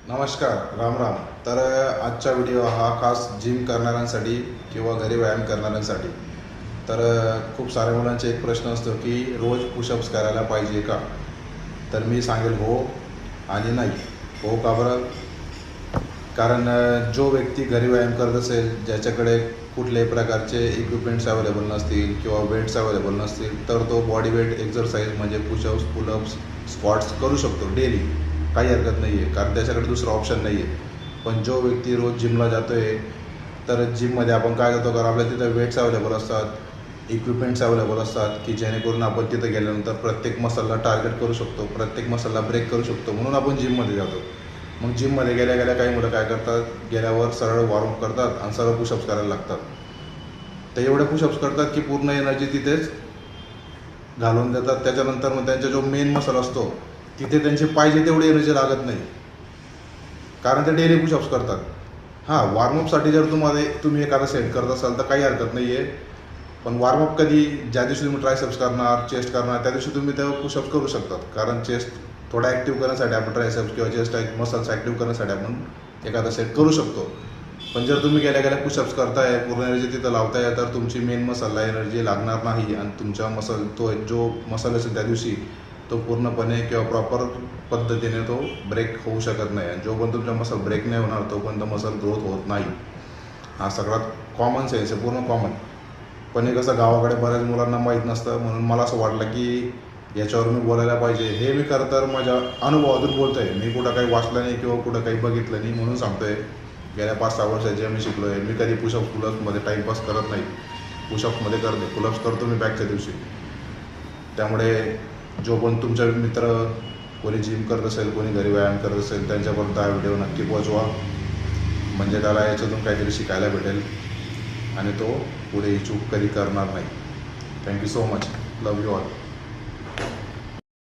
नमस्कार, राम राम. तर आजचा व्हिडिओ हा खास जिम करणाऱ्यांसाठी किंवा घरी व्यायाम करणाऱ्यांसाठी. तर खूप साऱ्या मुलांचे एक प्रश्न असतो की रोज पुशअप्स करायला पाहिजे का? तर मी सांगेल हो आणि नाही. हो का बरं? कारण जो व्यक्ती घरी व्यायाम करत असेल, ज्याच्याकडे कुठल्याही प्रकारचे इक्विपमेंट्स अवेलेबल नसतील किंवा वेट्स अवेलेबल नसतील, तर तो बॉडी वेट एक्झरसाईज म्हणजे पुशअप्स, पुलअप्स, स्क्वॉट्स करू शकतो डेली. काही हरकत नाही आहे, कारण त्याच्याकडे दुसरं ऑप्शन नाही आहे. पण जो व्यक्ती रोज जिमला जातो आहे, तर जिममध्ये आपण काय करतो, कारण आपल्या तिथं वेट्स अवेलेबल असतात, इक्विपमेंट्स अवेलेबल असतात, की जेणेकरून आपण तिथं गेल्यानंतर प्रत्येक मसलला टार्गेट करू शकतो, प्रत्येक मसलला ब्रेक करू शकतो. म्हणून आपण जिममध्ये जातो. मग जिममध्ये गेल्या गेल्या काही मुलं काय करतात, गेल्यावर सरळ वॉर्मअप करतात आणि सरळ पुशअप्स करायला लागतात. तर एवढे पुशअप्स करतात की पूर्ण एनर्जी तिथेच घालून देतात. त्याच्यानंतर मग त्यांचा जो मेन मसल असतो, तिथे त्यांची पाहिजे तेवढी एनर्जी लागत नाही, कारण ते डेली पुशअप्स करतात. हां, वॉर्मअपसाठी जर तुम्ही एखादा सेट करत असाल तर काही हरकत नाही आहे. पण वॉर्मअप कधी, ज्या दिवशी तुम्ही ट्रायसेप्स करणार, चेस्ट करणार, त्या दिवशी तुम्ही तेव्हा पुशअप्स करू शकतात. कारण चेस्ट थोडा ॲक्टिव्ह करण्यासाठी आपण ट्रायसेप्स किंवा चेस्ट मसल्स ॲक्टिव्ह करण्यासाठी आपण एखादा सेट करू शकतो. पण जर तुम्ही गेल्या गेल्या पुशअप्स करताय, पूर्ण एनर्जी तिथं लावताय, तर तुमची मेन मसलला एनर्जी लागणार नाही आणि तुमचा मसल, तो जो मसल असेल त्या दिवशी, तो पूर्णपणे किंवा प्रॉपर पद्धतीने तो ब्रेक होऊ शकत नाही. आणि जोपर्यंत तुमचा मसल ब्रेक नाही होणार, तोपर्यंत मसल ग्रोथ होत नाही. हा सगळ्यात कॉमन सेन्स आहे, पूर्ण कॉमन. पण हे कसं गावाकडे बऱ्याच मुलांना माहीत नसतं, म्हणून मला असं वाटलं की याच्यावर मी बोलायला पाहिजे. हे मी खरं तर माझ्या अनुभवातून बोलतो आहे. मी कुठं काही वाचलं नाही किंवा कुठं काही बघितलं नाही, म्हणून सांगतो आहे. गेल्या 5-6 वर्षात जे मी शिकलो आहे, मी कधी पुशअप्स पुलअप्समध्ये टाईमपास करत नाही. पुशअप्समध्ये करते, पुलअप्स करतो मी बॅकच्या दिवशी. त्यामुळे जो पण तुमचे मित्र कोणी जिम करत असेल, कोणी घरी व्यायाम करत असेल, त्यांच्यापर्यंत हा व्हिडिओ नक्की पोहोचवा. म्हणजे त्याला याच्यातून काहीतरी शिकायला भेटेल आणि तो पुढे ही चूक कधी करणार नाही. Thank you so much. Love you all.